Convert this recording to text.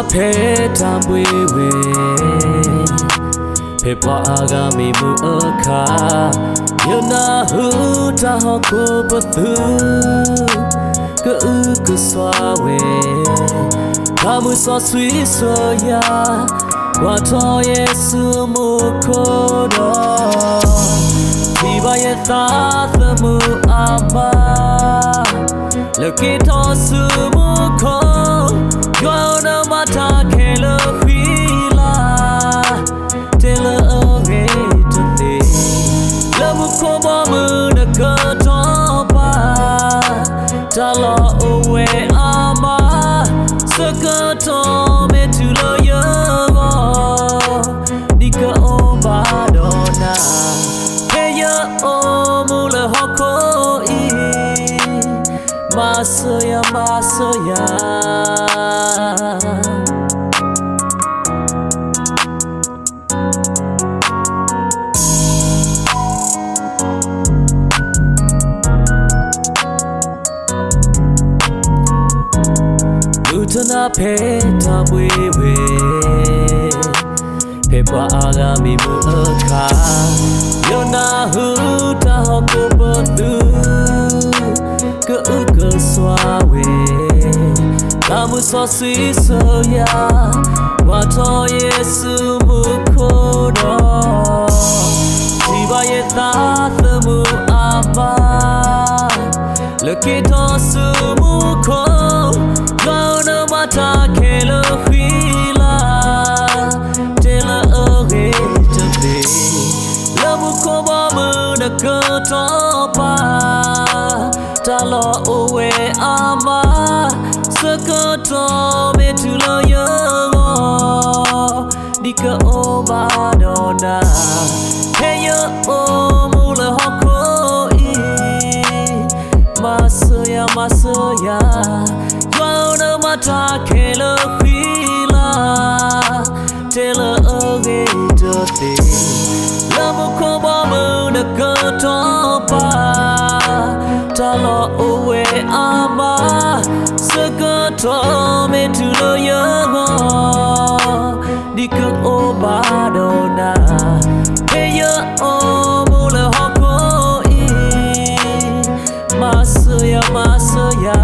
phe tam we phe pa aga mi mu akha yona hu ta ho ko patu ke u ku swa we ka mu so sui so ya wa tho yesu mu ko do di ba ye ta mu ama Lucky tosu mu ko Yona mata kelo fila Tela age tote Lamu ko mamu na katopa Tala owe ama Sakato me tulo yogo Dika oba dona Heya omule hoko Masaya, masaya Lutana peta wewe Pepa aga mi mu akha Yona huta hoko patu Ke swa we Kamu so sweet so ya Wato yesu mu kodo Tiba ye ta mu ama Lucky tosu mu ko Gona mata kelo fila Tela age tobe Lamu ko mamu na katopa Tala owe ama Sakato me tulo yogo Dika oba dona Heya omule hoko Masaya masaya Yona mata kelo fila Tela age tote Lamu ko mamu na katopa Tala owe ama Sakato me tulo yogo Dika oba dona Heya omule hoko Masaya masaya